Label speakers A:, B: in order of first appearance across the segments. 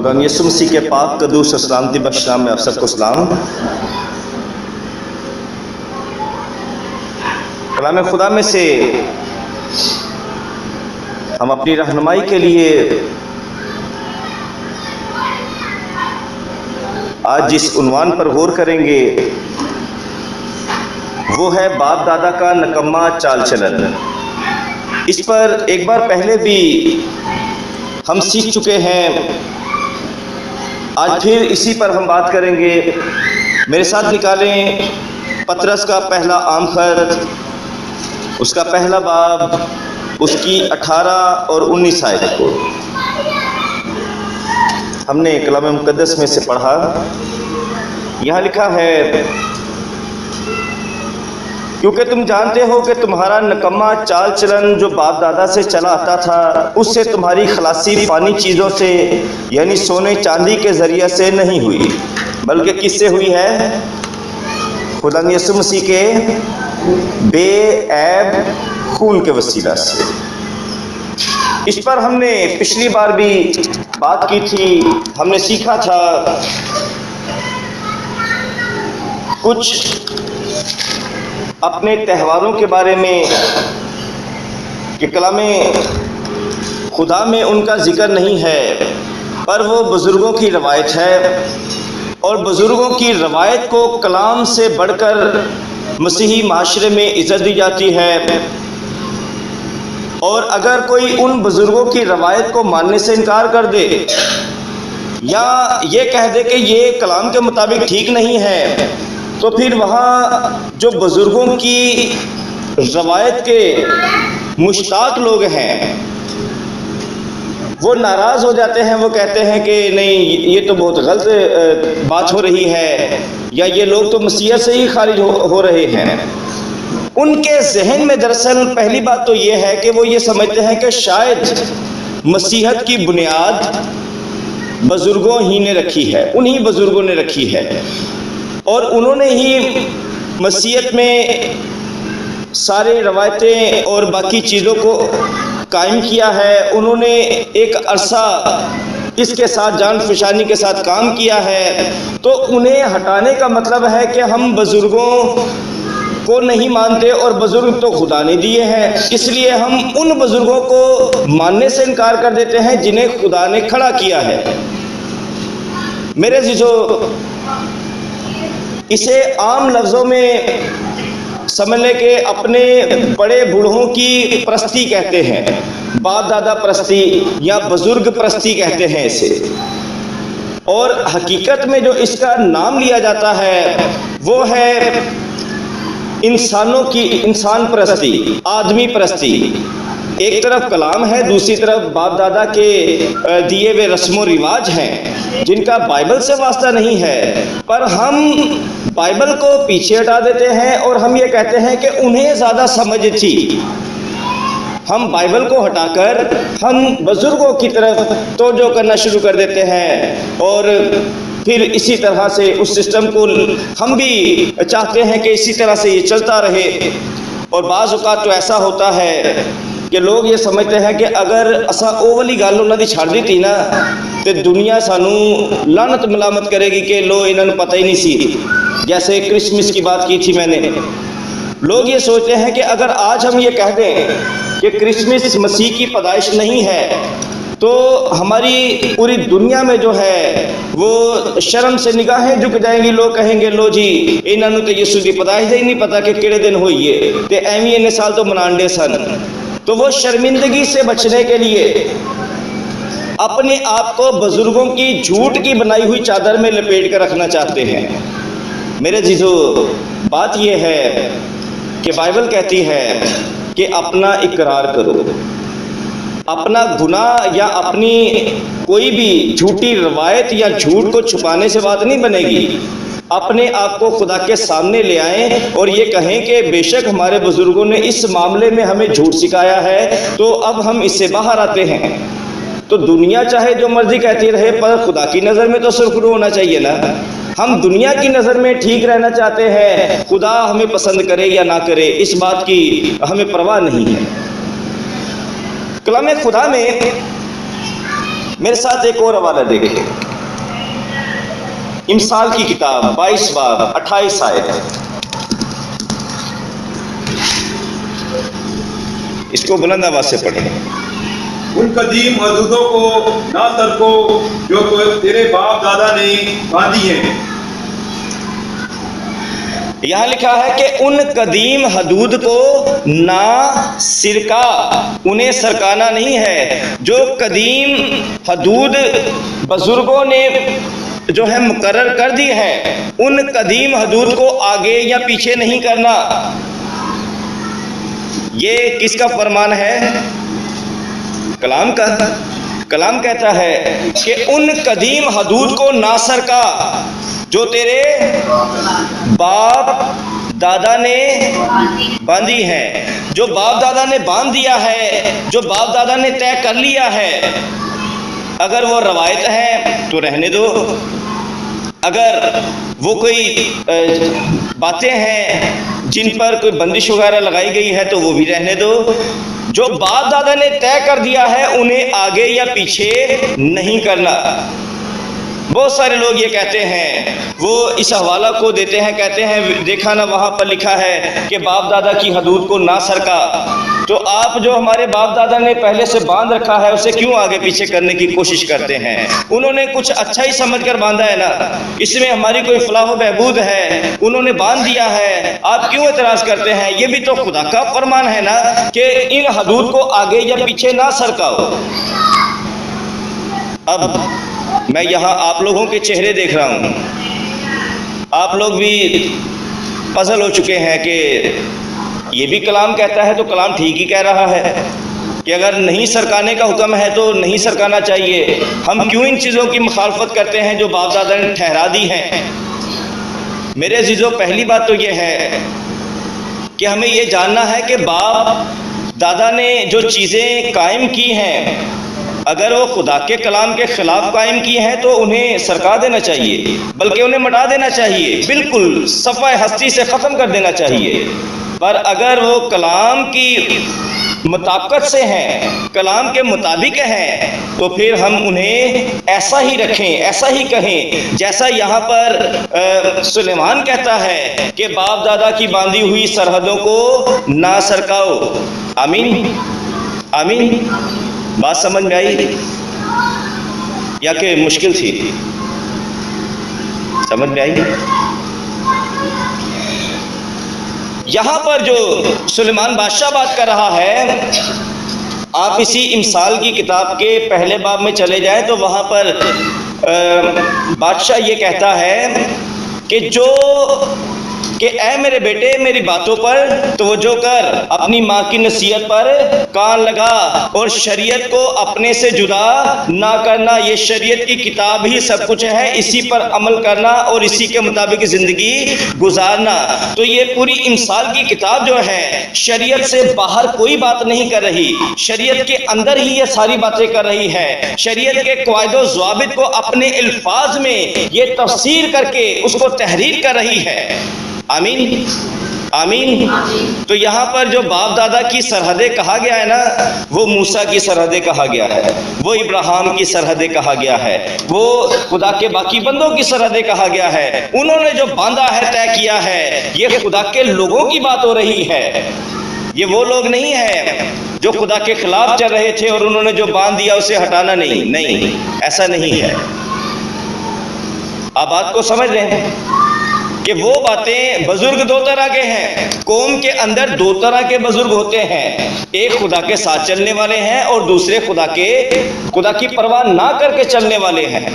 A: खुदा यीशु मसीह के पाक कदूस और सलामती बख्श नाम में आप सबको सलाम। कलाम खुदा में से हम अपनी रहनुमाई के लिए आज जिस उन्वान पर गौर करेंगे वो है बाप दादा का नकम्मा चाल चलन। इस पर एक बार पहले भी हम सीख चुके हैं, आज फिर इसी पर हम बात करेंगे। मेरे साथ निकालें पतरस का पहला आम खत, उसका पहला बाब, उसकी 18 और 19 आयत को। हमने कलाम मुकद्दस में से पढ़ा, यहाँ लिखा है, क्योंकि तुम जानते हो कि तुम्हारा नकम्मा चाल चलन जो बाप दादा से चला आता था, उससे तुम्हारी खलासी फानी चीज़ों से यानी सोने चांदी के ज़रिए से नहीं हुई, बल्कि किससे हुई है? खुदा यीशु मसीह के बेऐब खून के वसीला से। इस पर हमने पिछली बार भी बात की थी। हमने सीखा था कुछ अपने त्योहारों के बारे में कि कलामे खुदा में उनका जिक्र नहीं है, पर वो बुज़ुर्गों की रवायत है और बुज़ुर्गों की रवायत को कलाम से बढ़कर मसीही माशरे में इज़्ज़त दी जाती है। और अगर कोई उन बुज़ुर्गों की रवायत को मानने से इनकार कर दे या ये कह दे कि ये कलाम के मुताबिक ठीक नहीं है, तो फिर वहाँ जो बुज़ुर्गों की रवायत के मुश्ताक लोग हैं वो नाराज़ हो जाते हैं। वो कहते हैं कि नहीं, ये तो बहुत गलत बात हो रही है, या ये लोग तो मसीहत से ही खारिज हो रहे हैं। उनके जहन में दरअसल पहली बात तो ये है कि वो ये समझते हैं कि शायद मसीहत की बुनियाद बुज़ुर्गों ही ने रखी है, उन्हीं बुज़ुर्गों ने रखी है, और उन्होंने ही मसीहत में सारे रवायतें और बाकी चीज़ों को कायम किया है। उन्होंने एक अरसा इसके साथ जान फिशानी के साथ काम किया है। तो उन्हें हटाने का मतलब है कि हम बुज़ुर्गों को नहीं मानते और बुज़ुर्ग तो खुदा ने दिए हैं, इसलिए हम उन बुज़ुर्गों को मानने से इनकार कर देते हैं जिन्हें खुदा ने खड़ा किया है। मेरे जीजो, इसे आम लफ्ज़ों में समझ लें कि अपने बड़े बूढ़ों की प्रस्ती कहते हैं, बाप दादा प्रस्ती या बुज़ुर्ग प्रस्ती कहते हैं इसे। और हकीकत में जो इसका नाम लिया जाता है वो है इंसानों की इंसान प्रस्ती, आदमी प्रस्ती। एक तरफ कलाम है, दूसरी तरफ बाप दादा के दिए हुए रस्मों रिवाज हैं जिनका बाइबल से वास्ता नहीं है, पर हम बाइबल को पीछे हटा देते हैं और हम ये कहते हैं कि उन्हें ज़्यादा समझ थी। हम बाइबल को हटाकर हम बुज़ुर्गों की तरफ तवज्जो करना शुरू कर देते हैं और फिर इसी तरह से उस सिस्टम को हम भी चाहते हैं कि इसी तरह से ये चलता रहे। और बाज़ औक़ात तो ऐसा होता है कि लोग ये समझते हैं कि अगर असा ओ वाली गल उन्होंने छड़ दी थी ना तो दुनिया सानू लानत मलामत करेगी कि लो इन्होंने पता ही नहीं सी। जैसे क्रिसमस की बात की थी मैंने, लोग ये सोचते हैं कि अगर आज हम ये कह दें कि क्रिसमस मसीह की पैदाइश नहीं है तो हमारी पूरी दुनिया में जो है वो शर्म से निगाहें झुक जाएंगी। लोग कहेंगे लो जी इन्होंने तो यीशु की पैदाइश ही नहीं पता कि किहड़े दिन हुई है, तो एवं इन्ने साल तो मनांडे सन। तो वो शर्मिंदगी से बचने के लिए अपने आप को बुज़ुर्गों की झूठ की बनाई हुई चादर में लपेट कर रखना चाहते हैं। मेरे जीजो, बात यह है कि बाइबल कहती है कि अपना इकरार करो, अपना गुनाह या अपनी कोई भी झूठी रवायत या झूठ को छुपाने से बात नहीं बनेगी। अपने आप को खुदा के सामने ले आएं और ये कहें कि बेशक हमारे बुज़ुर्गों ने इस मामले में हमें झूठ सिखाया है, तो अब हम इससे बाहर आते हैं। तो दुनिया चाहे जो मर्जी कहती रहे, पर खुदा की नज़र में तो सुरखरू होना चाहिए ना। हम दुनिया की नज़र में ठीक रहना चाहते हैं, खुदा हमें पसंद करे या ना करे इस बात की हमें परवाह नहीं है। कलाम खुदा में मेरे साथ एक और हवाला देखिए, इमसाल की किताब 22 बाब 28 आयत। इसको बुलंद आवाज से पढ़ें।
B: उन कदीम हदूदों को ना तर्को जो तेरे बाप दादा ने बांधी हैं।
A: यहां लिखा है कि उन कदीम हदूद को ना सिरका, उन्हें सरकाना नहीं है। जो कदीम हदूद बुजुर्गों ने जो है मुकर्रर कर दी है, उन कदीम हदूद को आगे या पीछे नहीं करना। ये किसका फरमान है? कलाम का। कलाम कहता है कि उन कदीम हदूद को ना सरका जो तेरे बाप दादा ने बांधी है। जो बाप दादा ने बांध दिया है, जो बाप दादा ने तय कर लिया है, अगर वो रवायत है तो रहने दो, अगर वो कोई बातें हैं जिन पर कोई बंदिश वगैरह लगाई गई है तो वो भी रहने दो। जो बाप दादा ने तय कर दिया है उन्हें आगे या पीछे नहीं करना। बहुत सारे लोग ये कहते हैं, वो इस हवाला को देते हैं, कहते हैं देखा ना वहाँ पर लिखा है कि बाप दादा की हदूद को ना सरका, तो आप जो हमारे बाप दादा ने पहले से बांध रखा है उसे क्यों आगे पीछे करने की कोशिश करते हैं? उन्होंने कुछ अच्छा ही समझकर बांधा है ना, इसमें हमारी कोई फलाह बहबूद है, उन्होंने बांध दिया है, आप क्यों एतराज करते हैं? ये भी तो खुदा का फरमान है ना कि इन हदूद को आगे या पीछे ना सरकाओ। अब मैं यहाँ आप लोगों के चेहरे देख रहा हूँ, आप लोग भी पजल हो चुके हैं कि ये भी कलाम कहता है तो कलाम ठीक ही कह रहा है कि अगर नहीं सरकाने का हुक्म है तो नहीं सरकाना चाहिए। हम क्यों इन चीज़ों की मुखालफत करते हैं जो बाप दादा ने ठहरा दी हैं? मेरे अजीज़ों, पहली बात तो ये है कि हमें ये जानना है कि बाप दादा ने जो चीज़ें कायम की हैं, अगर वो खुदा के कलाम के खिलाफ कायम की हैं तो उन्हें सरका देना चाहिए, बल्कि उन्हें मिटा देना चाहिए, बिल्कुल सफ़ाए हस्ती से ख़त्म कर देना चाहिए। पर अगर वो कलाम की मुताबिकत से हैं, कलाम के मुताबिक हैं, तो फिर हम उन्हें ऐसा ही रखें, ऐसा ही कहें जैसा यहाँ पर सुलेमान कहता है कि बाप दादा की बांधी हुई सरहदों को ना सरकाओ। आमीन, आमीन। बात समझ में आई या कि मुश्किल थी? समझ में आई? यहां पर जो सुलेमान बादशाह बात कर रहा है, आप इसी इमसाल की किताब के पहले बाब में चले जाएं तो वहां पर बादशाह ये कहता है कि ऐ मेरे बेटे, मेरी बातों पर तवज्जो कर, अपनी माँ की नसीहत पर कान लगा और शरीयत को अपने से जुदा ना करना। ये शरीयत की किताब ही सब कुछ है, इसी पर अमल करना और इसी के मुताबिक ज़िंदगी गुजारना। तो ये पूरी इमसाल की किताब जो है शरीयत से बाहर कोई बात नहीं कर रही, शरीयत के अंदर ही ये सारी बातें कर रही है। शरीयत के क़वाइदो ज़वाबित को अपने अल्फाज में ये तफसीर करके उसको तहरीर कर रही है। आमीन, आमीन। तो यहाँ पर जो बाप दादा की सरहदें कहा गया है ना, वो मूसा की सरहदें कहा गया है, वो इब्राहिम की सरहदें कहा गया है, वो खुदा के बाकी बंदों की सरहदें कहा गया है। उन्होंने जो बांधा है, तय किया है, ये खुदा के लोगों की बात हो रही है। ये वो लोग नहीं है जो खुदा के खिलाफ चल रहे थे और उन्होंने जो बांध दिया उसे हटाना नहीं, नहीं, ऐसा नहीं है। आप बात को समझ रहे हैं कि वो बातें, बुजुर्ग दो तरह के हैं, कौम के अंदर दो तरह के बुजुर्ग होते हैं। एक खुदा के साथ चलने वाले हैं और दूसरे खुदा की परवाह ना करके चलने वाले हैं।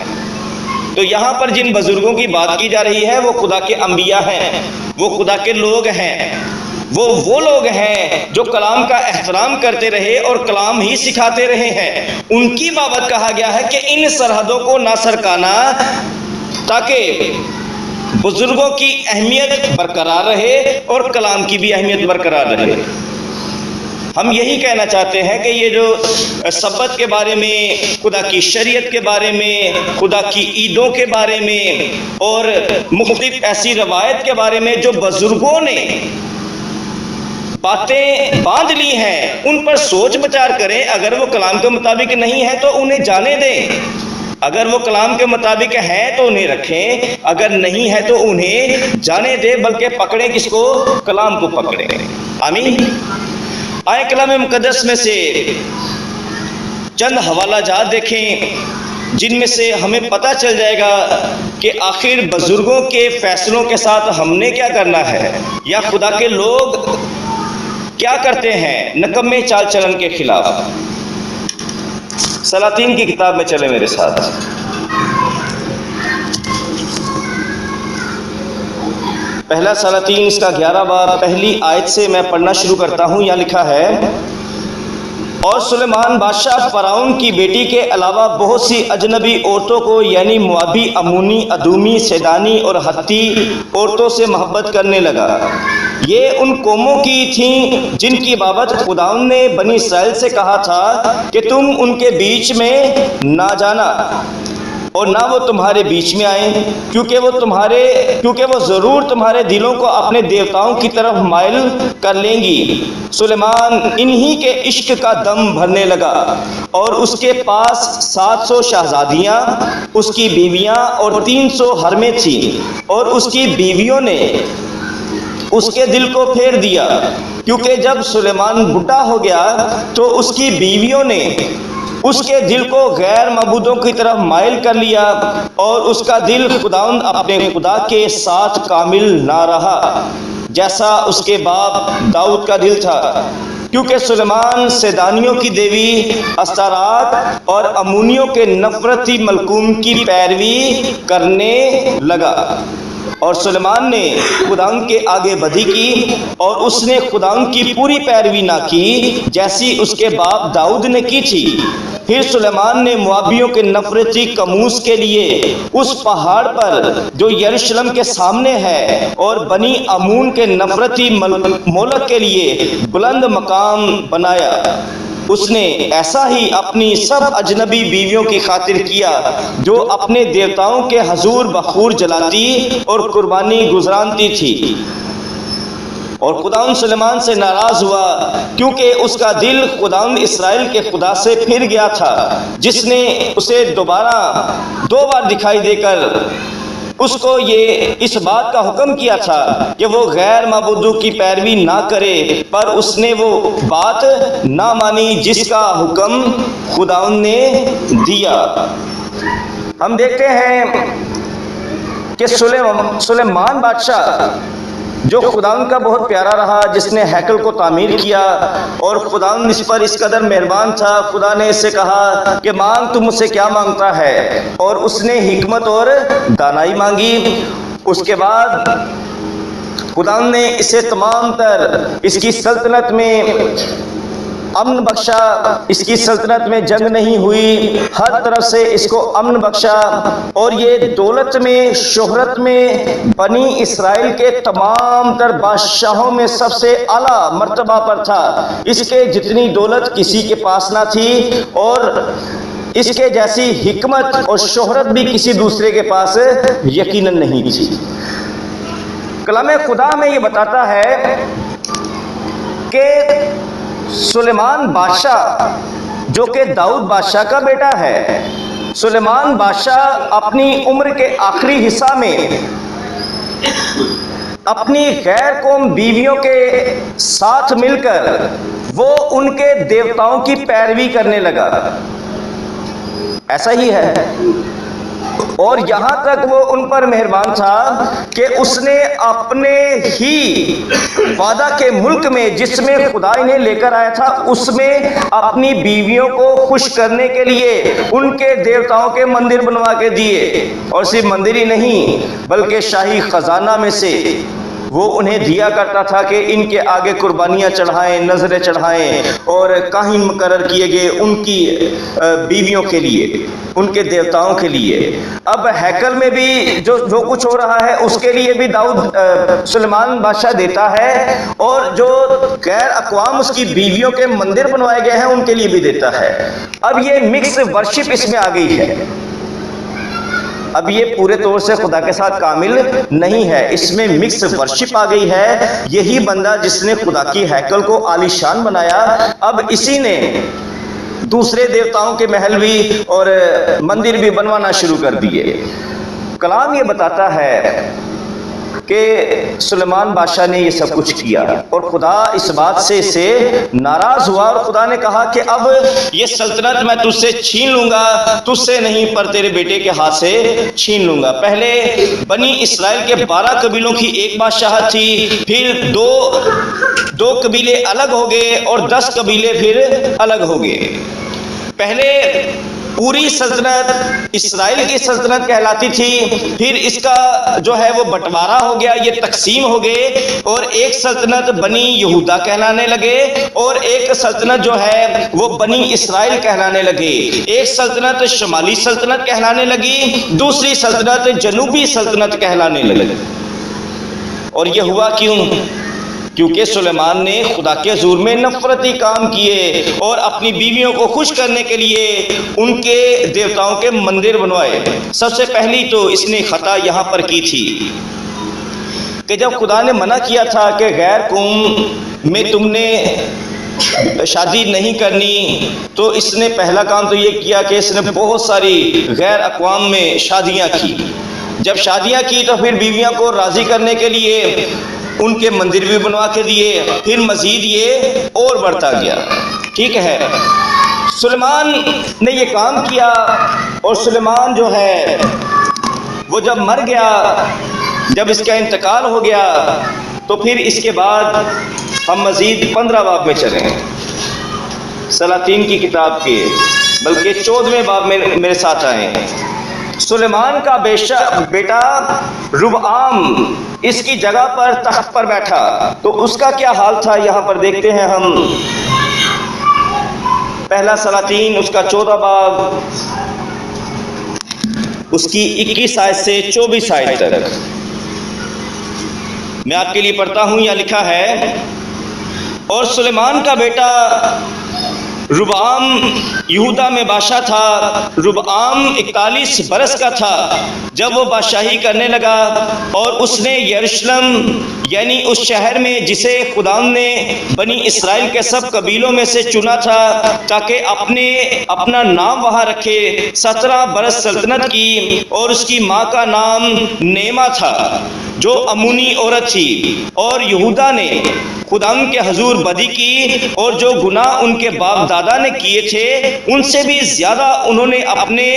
A: तो यहाँ पर जिन बुजुर्गों की बात की जा रही है वो खुदा के अंबिया हैं, वो खुदा के लोग हैं, वो लोग हैं जो कलाम का एहतराम करते रहे और कलाम ही सिखाते रहे हैं। उनकी बाबत कहा गया है कि इन सरहदों को ना सरकाना, ताकि बुजुर्गों की अहमियत बरकरार रहे और कलाम की भी अहमियत बरकरार रहे। हम यही कहना चाहते हैं कि ये जो सब्बत के बारे में, खुदा की शरीयत के बारे में, खुदा की ईदों के बारे में और मुख्तलिफ ऐसी रवायत के बारे में जो बुजुर्गों ने बातें बांध ली हैं उन पर सोच विचार करें। अगर वो कलाम के मुताबिक नहीं है तो उन्हें जाने दें, अगर वो कलाम के मुताबिक है तो उन्हें रखें, अगर नहीं है तो उन्हें जाने दें, बल्कि पकड़ें किसको? कलाम को पकड़ें। आमीन। आए कलाम मुकद्दस में से चंद हवाला जात देखें जिनमें से हमें पता चल जाएगा कि आखिर बुजुर्गों के फैसलों के साथ हमने क्या करना है, या खुदा के लोग क्या करते हैं नकम्मे चाल चलन के खिलाफ। सलातीन की किताब में चले मेरे साथ। पहला सलातीन इसका 11 बाब पहली आयत से मैं पढ़ना शुरू करता हूँ। यहाँ लिखा है, और सुलेमान बादशाह फराउन की बेटी के अलावा बहुत सी अजनबी औरतों को यानी मुआबी, अमूनी, अदूमी, सैदानी और हत्ती औरतों से मोहब्बत करने लगा। ये उन कौमों की थीं जिनकी बाबत खुदाउन ने बनी इस्राएल से कहा था कि तुम उनके बीच में ना जाना और ना वो तुम्हारे बीच में आए, क्योंकि वो ज़रूर तुम्हारे दिलों को अपने देवताओं की तरफ माइल कर लेंगी। सुलेमान इन्हीं के इश्क का दम भरने लगा और उसके पास 700 शहजादियाँ, उसकी बीवियाँ और 300 हरमें थीं, और उसकी बीवियों ने उसके दिल को फेर दिया, क्योंकि जब सुलेमान बुढ़ा हो गया तो उसकी बीवियों ने उसके दिल को गैर मबूदों की तरफ माइल कर लिया और उसका दिल खुदावंद अपने खुदा के साथ कामिल ना रहा, जैसा उसके बाप दाऊद का दिल था, क्योंकि सुलेमान सैदानियों की देवी अस्तारात और अमूनियों के नफरती मलकूम की पैरवी करने लगा। और सुलेमान ने खुदावंद के आगे बदी की और उसने खुदावंद की पूरी पैरवी ना की जैसी उसके बाप दाऊद ने की थी। फिर सुलेमान ने मुआबियों के नफरती कमूस के लिए उस पहाड़ पर जो यरूशलेम के सामने है और बनी अमून के नफरती मोलक के लिए बुलंद मकाम बनाया। उसने ऐसा ही अपनी सब अजनबी बीवियों की खातिर किया जो अपने देवताओं के हजूर बखूर जलाती और कुर्बानी गुजरानती थी। और खुदावंद सुलेमान से नाराज हुआ क्योंकि उसका दिल खुदावंद इस्राएल के खुदा से फिर गया था, जिसने उसे दोबारा 2 बार दिखाई देकर उसको ये इस बात का हुक्म किया था कि वो गैर माबूदों की पैरवी ना करे, पर उसने वो बात ना मानी जिसका हुक्म खुदावंद ने दिया। हम देखते हैं कि सुलेमान बादशाह जो खुदावंद का बहुत प्यारा रहा, जिसने हैकल को तामीर किया और खुदावंद इस पर इस कदर मेहरबान था, खुदा ने इससे कहा कि मांग, तू मुझसे क्या मांगता है, और उसने हिकमत और दानाई मांगी। उसके बाद खुदावंद ने इसे तमाम तर इसकी सल्तनत में अमन बख्शा, इसकी सल्तनत में जंग नहीं हुई, हर तरफ से इसको अमन बख्शा, और ये दौलत में, शोहरत में बनी इस्राएल के तमाम तर बादशाहों में सबसे आला मर्तबा पर था। इसके जितनी दौलत किसी के पास ना थी और इसके जैसी हिकमत और शोहरत भी किसी दूसरे के पास यकीनन नहीं थी। कलाम खुदा में ये बताता है कि सुलेमान बादशाह जो कि दाऊद बादशाह का बेटा है, सुलेमान बादशाह अपनी उम्र के आखिरी हिस्सा में अपनी गैर कौम बीवियों के साथ मिलकर वो उनके देवताओं की पैरवी करने लगा। ऐसा ही है। और यहाँ तक वो उन पर मेहरबान था कि उसने अपने ही वादा के मुल्क में, जिसमें खुदा इन्हें लेकर आया था, उसमें अपनी बीवियों को खुश करने के लिए उनके देवताओं के मंदिर बनवा के दिए। और सिर्फ मंदिर ही नहीं, बल्कि शाही खजाना में से वो उन्हें दिया करता था कि इनके आगे कुर्बानियाँ चढ़ाएं, नजरें चढ़ाएं, और काहिन मुकर्रर किए गए उनकी बीवियों के लिए, उनके देवताओं के लिए। अब हैकल में भी जो कुछ हो रहा है उसके लिए भी दाऊद सुलेमान बादशाह देता है, और जो गैर अक़वाम उसकी बीवियों के मंदिर बनवाए गए हैं उनके लिए भी देता है। अब ये मिक्स वर्शिप इसमें आ गई है। अब ये पूरे तौर से खुदा के साथ कामिल नहीं है, इसमें मिक्स वर्शिप आ गई है। यही बंदा जिसने खुदा की हैकल को आलीशान बनाया, अब इसी ने दूसरे देवताओं के महल भी और मंदिर भी बनवाना शुरू कर दिए। कलाम ये बताता है कि सुलेमान बादशाह ने ये सब कुछ किया और खुदा इस बात से इससे नाराज हुआ और खुदा ने कहा कि अब ये सल्तनत मैं तुझसे छीन लूंगा, तुझसे नहीं पर तेरे बेटे के हाथ से छीन लूंगा। पहले बनी इस्राएल के 12 कबीलों की एक बादशाहत थी, फिर दो कबीले अलग हो गए और 10 कबीले फिर अलग हो गए। पहले पूरी सल्तनत इस्राएल की सल्तनत कहलाती थी, फिर इसका जो है वो बंटवारा हो गया, ये तकसीम हो गए और एक सल्तनत बनी यहूदा कहलाने लगे और एक सल्तनत जो है वो बनी इस्राएल कहलाने लगे। एक सल्तनत शुमाली सल्तनत कहलाने लगी, दूसरी सल्तनत जनूबी सल्तनत कहलाने लगी। और ये हुआ क्यों? क्योंकि सुलेमान ने खुदा के हुजूर में नफरती काम किए और अपनी बीवियों को खुश करने के लिए उनके देवताओं के मंदिर बनवाए। सबसे पहली तो इसने खता यहाँ पर की थी कि जब खुदा ने मना किया था कि गैर कौम में तुमने शादी नहीं करनी, तो इसने पहला काम तो ये किया कि इसने बहुत सारी गैर अक़वाम में शादियाँ की। जब शादियाँ की तो फिर बीवियों को राज़ी करने के लिए उनके मंदिर भी बनवा के दिए, फिर मजीद ये और बढ़ता गया। ठीक है, सुलेमान ने ये काम किया और सुलेमान जो है वो जब मर गया, जब इसका इंतकाल हो गया, तो फिर इसके बाद हम मजीद 15 बाब में चलें, सलातीन की किताब के, बल्कि 14वें बाब में मेरे साथ आए। सुलेमान का बेटा रुबआम इसकी जगह पर तख्त पर बैठा, तो उसका क्या हाल था यहाँ पर देखते हैं हम। पहला सलातीन उसका 14 बाब उसकी 21 आयत से 24 आयत तक मैं आपके लिए पढ़ता हूँ। यहाँ लिखा है, और सुलेमान का बेटा रुबआम यहूदा में बादशाह था। रुबआम 41 बरस का था जब वो बादशाही करने लगा, और उसने यरूशलेम यानी उस शहर में जिसे खुदा ने बनी इस्राएल के सब कबीलों में से चुना था ताकि अपना नाम वहाँ रखे, 17 बरस सल्तनत की। और उसकी माँ का नाम नेमा था जो अमूनी औरत थी। और यहूदा ने खुदा के हुजूर बदी की और जो गुनाह उनके बाप दादा ने किए थे उनसे भी ज्यादा उन्होंने अपने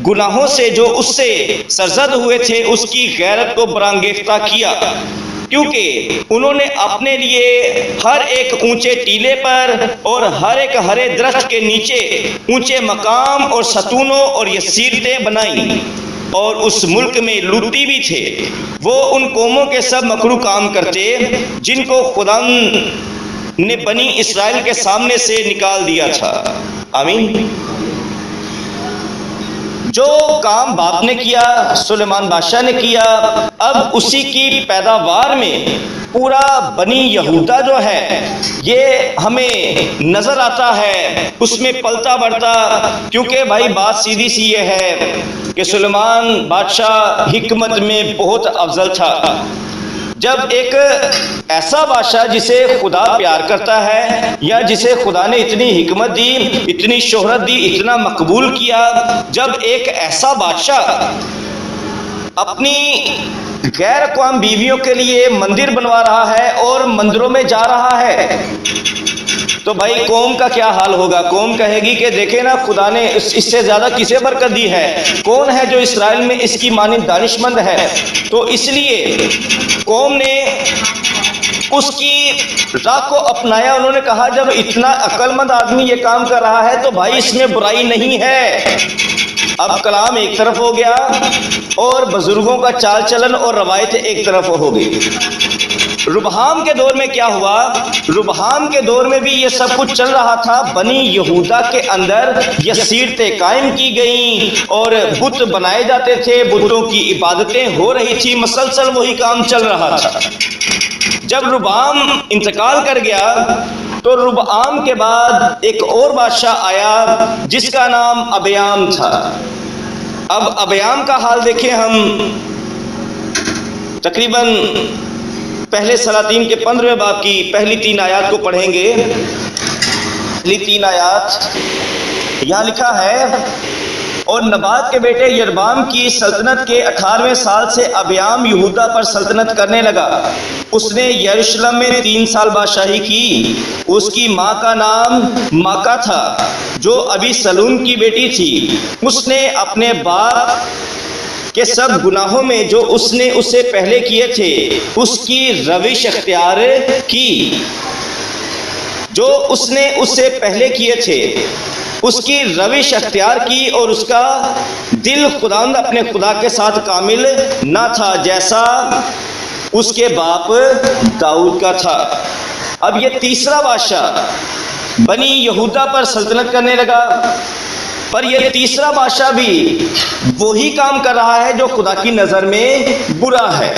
A: गुनाहों से जो उससे सरजद हुए थे उसकी गैरत को बरांगेफ्ता किया, क्योंकि उन्होंने अपने लिए हर एक ऊंचे टीले पर और हर एक हरे दरख्त के नीचे ऊंचे मकाम और सतूनों और यसीरतें बनाई। और उस मुल्क में लूती भी थे। वो उन कौमों के सब मकरू काम करते जिनको खुदा ने बनी इस्राएल के सामने से निकाल दिया था। आमीन। जो काम बाप ने किया, सुलेमान बादशाह ने किया, अब उसी की पैदावार में पूरा बनी यहूदा जो है ये हमें नजर आता है, उसमें पलता बढ़ता। क्योंकि भाई बात सीधी सी ये है कि सुलेमान बादशाह हिकमत में बहुत अफजल था। जब एक ऐसा बादशाह जिसे खुदा प्यार करता है या जिसे खुदा ने इतनी हिकमत दी, इतनी शोहरत दी, इतना मकबूल किया, जब एक ऐसा बादशाह अपनी गैर अक़वाम बीवियों के लिए मंदिर बनवा रहा है और मंदिरों में जा रहा है, तो भाई कौम का क्या हाल होगा। कौम कहेगी कि देखे ना खुदा ने इससे ज्यादा किसे बरकत दी है, कौन है जो इस्राएल में इसकी मानिंद दानिशमंद है। तो इसलिए कौम ने उसकी राह को अपनाया। उन्होंने कहा जब इतना अक्लमंद आदमी ये काम कर रहा है तो भाई इसमें बुराई नहीं है। अब कलाम एक तरफ हो गया और बुजुर्गों का चाल चलन और रवायत एक तरफ हो गई। रुबहाम के दौर में क्या हुआ, रुबहाम के दौर में भी ये सब कुछ चल रहा था। बनी यहूदा के अंदर ये सीरतें कायम की गई और बुत बनाए जाते थे, बुतों की इबादतें हो रही थी, मसलसल वही काम चल रहा था। जब रुबहाम इंतकाल कर गया तो रुबआम के बाद एक और बादशाह आया जिसका नाम अबयाम था। अब अबयाम का हाल देखें हम। तकरीबन पहले सलातीन के 15वें बाब की पहली 3 आयात को पढ़ेंगे। पहली 3 आयात यहाँ लिखा है, और नबात के बेटे यरबाम की सल्तनत के 18वें साल से अबयाम यहूदा पर सल्तनत करने लगा। उसने यरूशलेम में 3 साल बादशाही की। उसकी माँ का नाम माका था, जो अबी सलूम की बेटी थी। उसने अपने बाप के सब गुनाहों में जो उसने उससे पहले किए थे उसकी रविश अख्तियार की। जो उसने उससे पहले किए थे उसकी रविश अख्तियार की, और उसका दिल खुदावंद अपने खुदा के साथ कामिल ना था, जैसा उसके बाप दाऊद का था। अब ये तीसरा बादशाह बनी यहूदा पर सल्तनत करने लगा, पर यह तीसरा बादशाह भी वही काम कर रहा है जो खुदा की नज़र में बुरा है।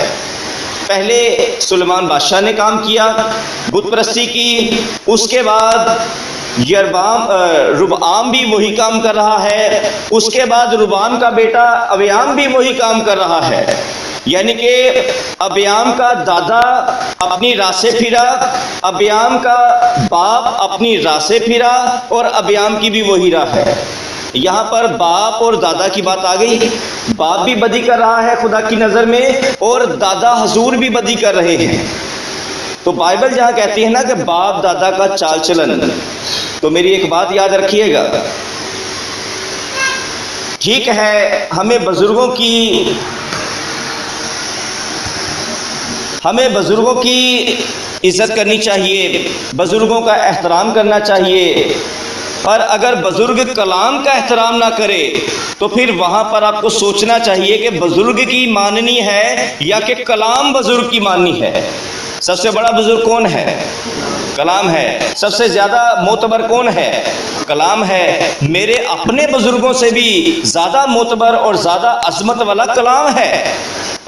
A: पहले सुलेमान बादशाह ने काम किया, बुत परस्ती की। उसके बाद रुबआम भी वही काम कर रहा है। उसके बाद रुबआम का बेटा अबयाम भी वही काम कर रहा है। यानी कि अबयाम का दादा अपनी राह से फिरा, अबयाम का बाप अपनी राह से फिरा, और अबयाम की भी वही राह है। यहाँ पर बाप और दादा की बात आ गई। बाप भी बदी कर रहा है खुदा की नज़र में, और दादा हजूर भी बदी कर रहे हैं। तो बाइबल जहाँ कहती है ना कि बाप दादा का चाल चलन, तो मेरी एक बात याद रखिएगा। ठीक है, हमें बुजुर्गों की इज्जत करनी चाहिए, बुजुर्गों का एहतराम करना चाहिए। पर अगर बुजुर्ग कलाम का एहतराम ना करे तो फिर वहां पर आपको सोचना चाहिए कि बुजुर्ग की माननी है या कि कलाम बुजुर्ग की माननी है। सबसे बड़ा बुजुर्ग कौन है? कलाम है। सबसे ज्यादा मोतबर कौन है? कलाम है। मेरे अपने बुजुर्गों से भी ज्यादा मोतबर और ज्यादा अजमत वाला कलाम है।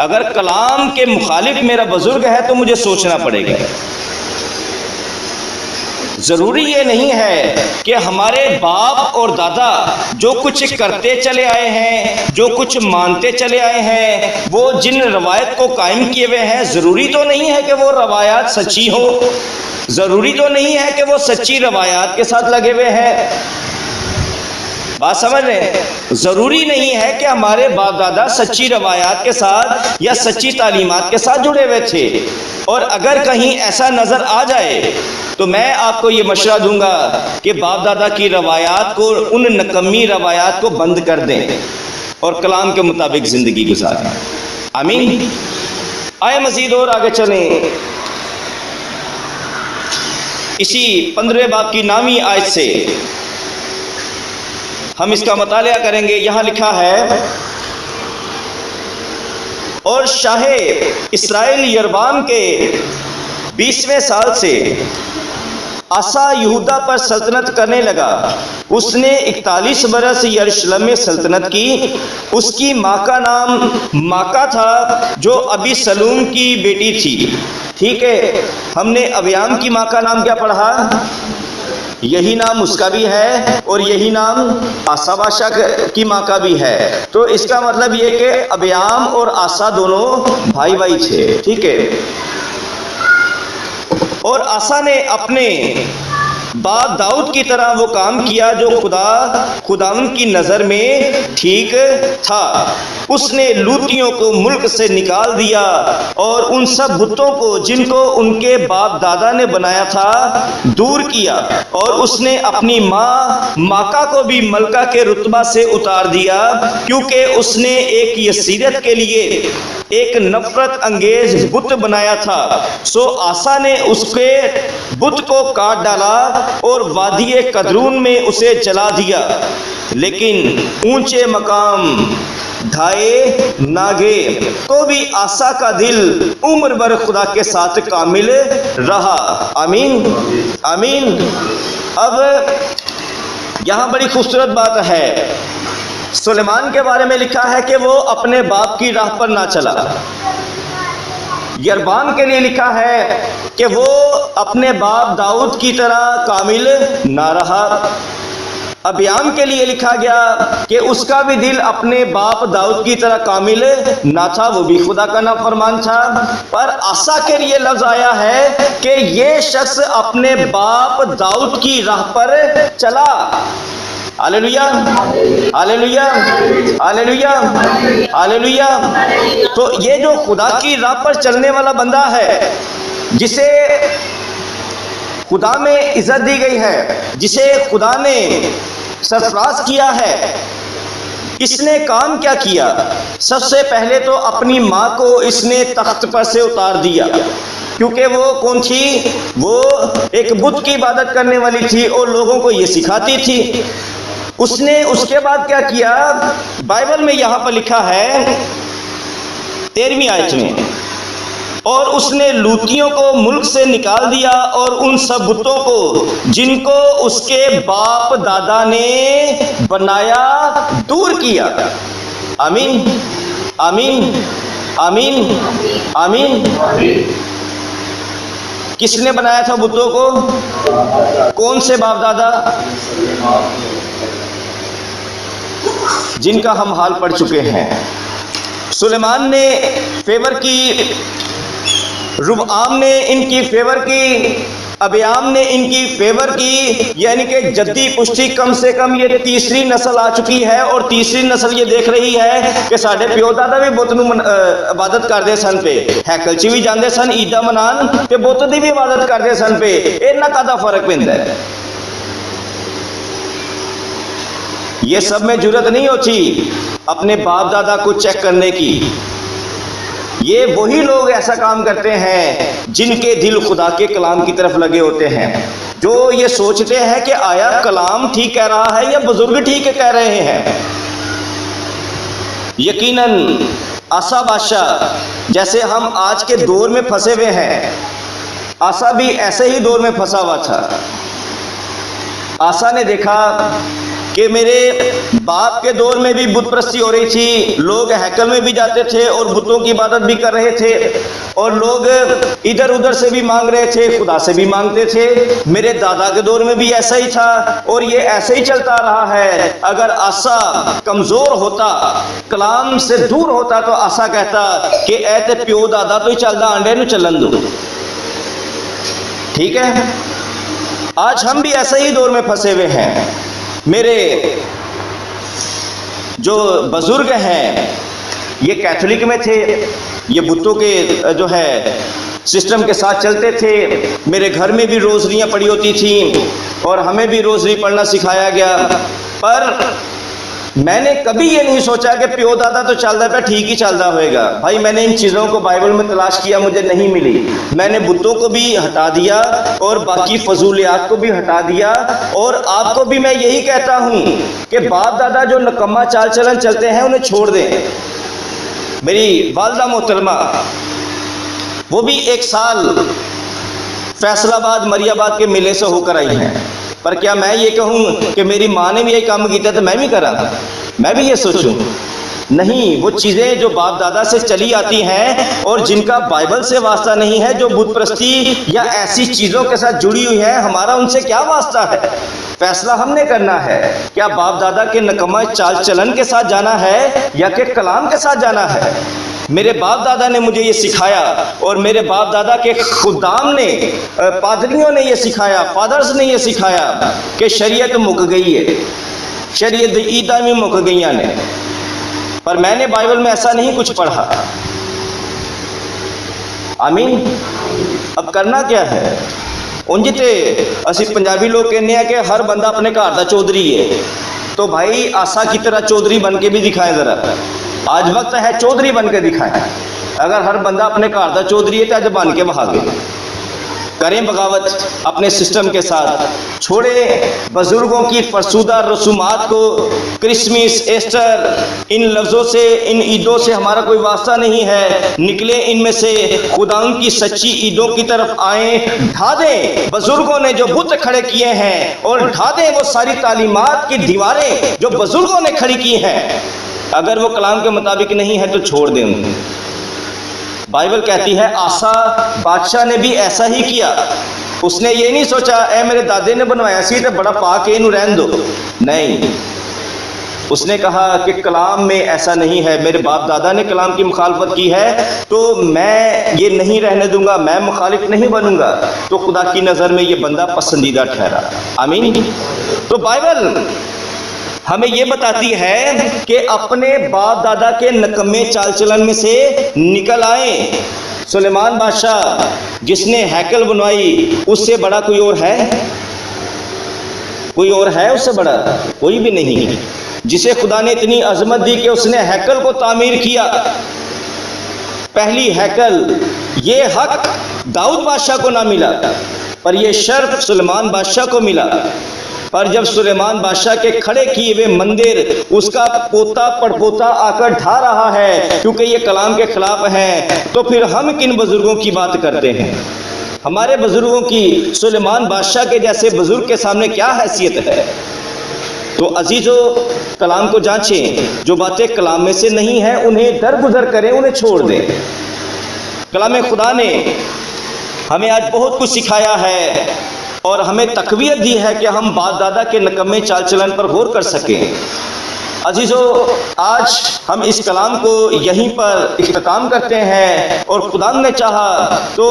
A: अगर कलाम के मुखालिफ मेरा बुजुर्ग है तो मुझे सोचना पड़ेगा। जरूरी ये नहीं है कि हमारे बाप और दादा जो कुछ करते चले आए हैं, जो कुछ मानते चले आए हैं, वो जिन रवायत को कायम किए हुए हैं, जरूरी तो नहीं है कि वो रवायात सच्ची हो, जरूरी तो नहीं है कि वो सच्ची रवायात के साथ लगे हुए हैं। बात समझ रहे हैं? जरूरी नहीं है कि हमारे बाप दादा सच्ची रवायात के साथ या सच्ची तालीमात के साथ जुड़े हुए थे। और अगर कहीं ऐसा नजर आ जाए तो मैं आपको ये मशवरा दूंगा कि बाप दादा की रवायात को, उन नकम्मी रवायात को बंद कर दें और कलाम के मुताबिक जिंदगी गुजारें। आमीन। आए मजीद और आगे चलें। इसी 15वें बाब की नामी आयत से हम इसका मुतालिया करेंगे। यहाँ लिखा है, और शाहे इस्राएल यरबाम के 20वें साल से आसा यहूदा पर सल्तनत करने लगा। उसने 41 बरस यरूशलेम में सल्तनत की। उसकी माँ का नाम माका था, जो अबी सलूम की बेटी थी। ठीक है, हमने अबयाम की माँ का नाम क्या पढ़ा? यही नाम उसका भी है और यही नाम आसा बादशाह की माँ का भी है। तो इसका मतलब ये कि अबयाम और आसा दोनों भाई भाई थे। ठीक है, और आसा ने अपने बाप दाऊद की तरह वो काम किया जो खुदावंद की नज़र में ठीक था। उसने लूतियों को मुल्क से निकाल दिया और उन सब बुतों को जिनको उनके बाप दादा ने बनाया था दूर किया। और उसने अपनी माँ माका को भी मलका के रुतबा से उतार दिया, क्योंकि उसने एक यसीरत के लिए एक नफरत अंगेज बुत बनाया था। सो आसा ने उसके बुत को काट डाला और वादिये कदरून में उसे जला दिया। लेकिन ऊंचे मकाम ढाए ना गए, तो भी आसा का दिल उम्र भर खुदा के साथ कामिल रहा। आमीन आमीन। अब यहाँ बड़ी खूबसूरत बात है। सुलेमान के बारे में लिखा है कि वो अपने बाप की राह पर ना चला। यरबाम के लिए लिखा है कि वो अपने बाप दाऊद की तरह कामिल ना रहा। अबियाम के लिए लिखा गया कि उसका भी दिल अपने बाप दाऊद की तरह कामिल ना था, वो भी खुदा का नाफरमान था। पर आसा के लिए लफ्ज आया है कि ये शख्स अपने बाप दाऊद की राह पर चला। Hallelujah, hallelujah, hallelujah, hallelujah. तो ये जो खुदा की राह पर चलने वाला बंदा है, जिसे खुदा में इज्जत दी गई है, जिसे खुदा ने सरफराज किया है, इसने काम क्या किया? सबसे पहले तो अपनी माँ को इसने तख्त पर से उतार दिया, क्योंकि वो कौन थी? वो एक बुत की इबादत करने वाली थी और लोगों को ये सिखाती थी। उसने उसके बाद क्या किया? बाइबल में यहाँ पर लिखा है 13वीं आयत में, और उसने लूतियों को मुल्क से निकाल दिया और उन सब बुतों को जिनको उसके बाप दादा ने बनाया दूर किया। आमीन, आमीन, आमीन, आमीन। किसने बनाया था बुतों को? कौन से बाप दादा? जिनका हम हाल पढ़ चुके हैं। सुलेमान ने फेवर की, रुबआम ने इनकी फेवर की, अबियाम ने इनकी फेवर की, यानी कि जद्दी पुष्टि कम से कम ये तीसरी नस्ल आ चुकी है। और तीसरी नस्ल ये देख रही है कि साढ़े प्यो दादा भी बुत नूं इबादत करते सन पे, हैकल च भी जाते सन ईदा मनान ते बुत दी भी इबादत करते सन पे। इन्ना कादा फर्क पैंदा है? ये सब में जुर्रत नहीं होती अपने बाप दादा को चेक करने की। ये वही लोग ऐसा काम करते हैं जिनके दिल खुदा के कलाम की तरफ लगे होते हैं, जो ये सोचते हैं कि आया कलाम ठीक कह रहा है या बुजुर्ग ठीक कह रहे हैं। यकीनन आसा बादशाह जैसे हम आज के दौर में फंसे हुए हैं, आसा भी ऐसे ही दौर में फंसा हुआ था। आसा ने देखा कि मेरे बाप के दौर में भी बुत परस्ती हो रही थी, लोग हैकल में भी जाते थे और बुतों की इबादत भी कर रहे थे, और लोग इधर उधर से भी मांग रहे थे, खुदा से भी मांगते थे। मेरे दादा के दौर में भी ऐसा ही था और ये ऐसे ही चलता रहा है। अगर आसा कमजोर होता, कलाम से दूर होता, तो आसा कहता कि ऐ ते प्यो दादा तो ही चलदा, आंडे नूं चलन दो। ठीक है, आज हम भी ऐसे ही दौर में फंसे हुए हैं। मेरे जो बुजुर्ग हैं ये कैथोलिक में थे, ये बुतों के जो है सिस्टम के साथ चलते थे। मेरे घर में भी रोजरियां पड़ी होती थी और हमें भी रोजरी पढ़ना सिखाया गया। पर मैंने कभी ये नहीं सोचा कि प्यो दादा तो चलता पे ठीक ही चलता होएगा। भाई मैंने इन चीज़ों को बाइबल में तलाश किया, मुझे नहीं मिली। मैंने बुतों को भी हटा दिया और बाकी फजूलियात को भी हटा दिया। और आपको भी मैं यही कहता हूँ कि बाप दादा जो नकम्मा चाल चलन चलते हैं उन्हें छोड़ दें। मेरी वालदा मोहतरमा वो भी 1 साल फैसलाबाद मरियाबाद के मेले से होकर आई हैं, पर क्या मैं ये कहूँ कि मेरी माँ ने भी यही काम किया तो मैं भी करा, मैं भी ये सोचूं? नहीं, वो चीज़ें जो बाप दादा से चली आती हैं और जिनका बाइबल से वास्ता नहीं है, जो बुत परस्ती या ऐसी चीज़ों के साथ जुड़ी हुई है, हमारा उनसे क्या वास्ता है? फैसला हमने करना है। क्या बाप दादा के नकम्मा चाल चलन के साथ जाना है या कि कलाम के साथ जाना है? मेरे बाप दादा ने मुझे ये सिखाया और मेरे बाप दादा के खुदाम ने, पादरियों ने ये सिखाया, फादर्स ने ये सिखाया कि शरीयत मुक गई है, शरीयत ईदा में मुक गई ने। पर मैंने बाइबल में ऐसा नहीं कुछ पढ़ा। आमीन। अब करना क्या है? उंज ते असी पंजाबी लोग कहने हैं कि हर बंदा अपने घर का चौधरी है, तो भाई आसा की तरह चौधरी बन के भी दिखाएं जरा। आज वक्त है चौधरी बन के दिखाएं। अगर हर बंदा अपने घर का चौधरी है तो आज बन के बहागे करें बगावत अपने सिस्टम के साथ। छोड़े बुजुर्गों की फरसूदा रसूमात को। क्रिसमस, ईस्टर, इन लफ्ज़ों से, इन ईदों से हमारा कोई वास्ता नहीं है। निकले इनमें से, खुदा की सच्ची ईदों की तरफ आए। ढा दें बुजुर्गों ने जो बुत खड़े किए हैं और ढा दें वो सारी तालीमात की दीवारें जो बुजुर्गों ने खड़ी की हैं। अगर वो कलाम के मुताबिक नहीं है तो छोड़ दें उन्हें। बाइबल कहती है आसा बादशाह ने भी ऐसा ही किया। उसने ये नहीं सोचा ए मेरे दादे ने बनवाया सी तो बड़ा पाक इनू रहन दो, नहीं। उसने कहा कि कलाम में ऐसा नहीं है, मेरे बाप दादा ने कलाम की मुखालफत की है तो मैं ये नहीं रहने दूंगा, मैं मुखालिफ नहीं बनूंगा। तो खुदा की नज़र में ये बंदा पसंदीदा ठहरा। आमीन। तो बाइबल हमें ये बताती है कि अपने बाप दादा के नकम्मे चाल चलन में से निकल आए। सुलेमान बादशाह जिसने हैकल बनवाई, उससे बड़ा कोई और है? कोई और है उससे बड़ा? कोई भी नहीं। जिसे खुदा ने इतनी अजमत दी कि उसने हैकल को तामीर किया, पहली हैकल, ये हक दाऊद बादशाह को ना मिला पर यह शर्फ सुलेमान बादशाह को मिला। पर जब सुलेमान बादशाह के खड़े किए हुए मंदिर उसका पोता पड़पोता आकर ढा रहा है क्योंकि ये कलाम के खिलाफ है, तो फिर हम किन बुजुर्गों की बात करते हैं? हमारे बुजुर्गों की सुलेमान बादशाह के जैसे बुजुर्ग के सामने क्या हैसियत है? तो अजीजों, कलाम को जांचें, जो बातें कलाम में से नहीं है उन्हें दरगुजर करें, उन्हें छोड़ दें। कलाम खुदा ने हमें आज बहुत कुछ सिखाया है और हमें तकवीत दी है कि हम बाप दादा के नकम्मे चाल चलन पर गौर कर सकें। अजीजों, आज हम इस कलाम को यहीं पर इख्तिताम करते हैं और खुदा ने चाहा तो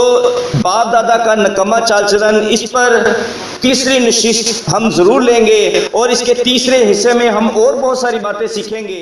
A: बाप दादा का नकम्मा चाल चलन, इस पर तीसरी नशिस्त हम ज़रूर लेंगे और इसके तीसरे हिस्से में हम और बहुत सारी बातें सीखेंगे।